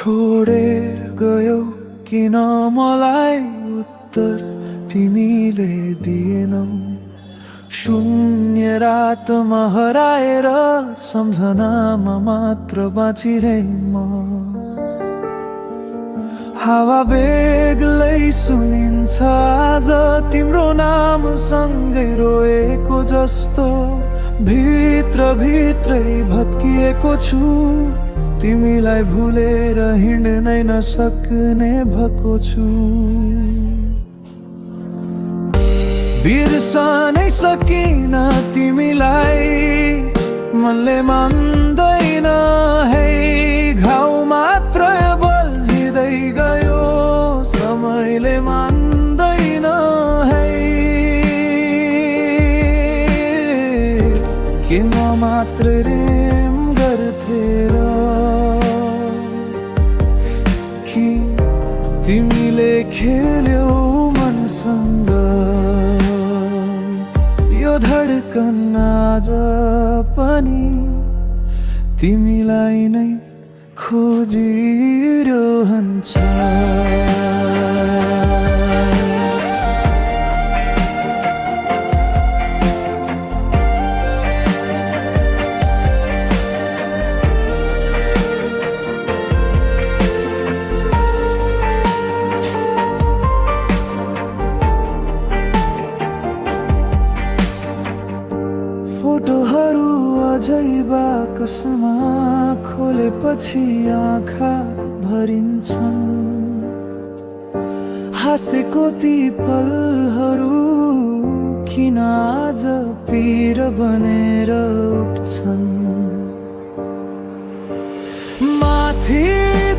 छोडेर गयौ किन मलाई उत्तर तिमीले दिएनौ। शून्य रातमा हराएर सम्झनामा मात्र बाँचिरहे म। हावा बेग्लै सुनिन्छ आज तिम्रो नाम सँगै रोएको जस्तो। भित्र भित्रै भत्किएको छु, तिमीलाई भुलेर हिँड्नै नसक्ने भएको छु। बिर्सनै सकिन तिमीलाई, मनले मान्दैन है। घाउ मात्र बल्झिँदै गयो, समयले मान्दैन है। के म मात्र प्रेम गर्थे र कि तिमीले खेल्यौ मनसँग। यो धडकन आज पनि तिमीलाई नै खोजिरहन्छ। फोटोहरू अझै बाकसमा खोलेपछि आँखा भरिन्छन्। हाँसेको ती पलहरू किन आज पीर बनेर उठ्छन्। माथि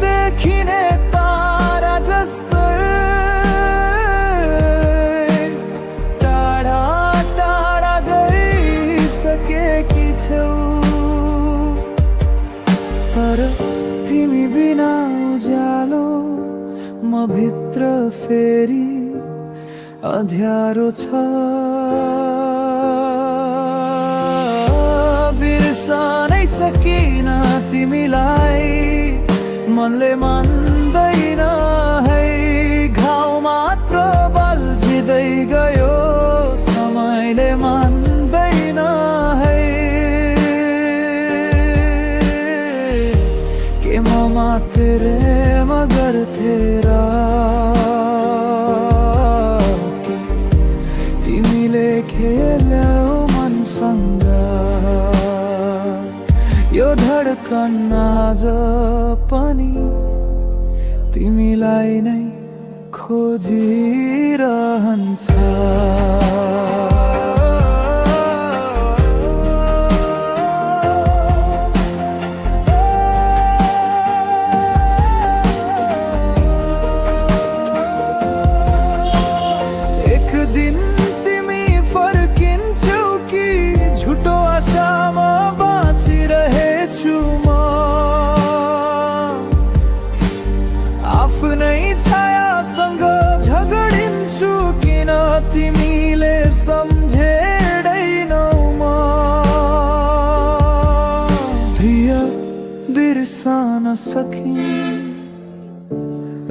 देखिने तारा जस्तै सकेकी छौ, तर तिमी बिना उज्यालो म भित्र फेरि अँध्यारो छ। बिर्सनै सकिन तिमीलाई, मनले मान्दैन है। घाउ मात्र बल्झिँदै गयो, समयले मान्दैन है। के म मात्र प्रेम गर्थे र कि तिमीले खेल्यौ मनसँग। यो धडकन आज पनि तिमीलाई नै खोजिरहन्छ। दिन तिमी फर्किन्छौ कि झुटो आशामा बाँचिरहेछु म। आफ्नै छायासँग झगडिन्छु किन तिमीले सम्झेदैनौ म। प्रिय बिर्सन सकिन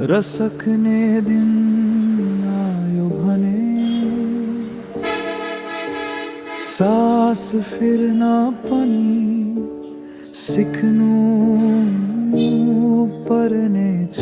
र सक्ने दिन आयो भने सास फेर्न पनि सिक्नु पर्नेछ।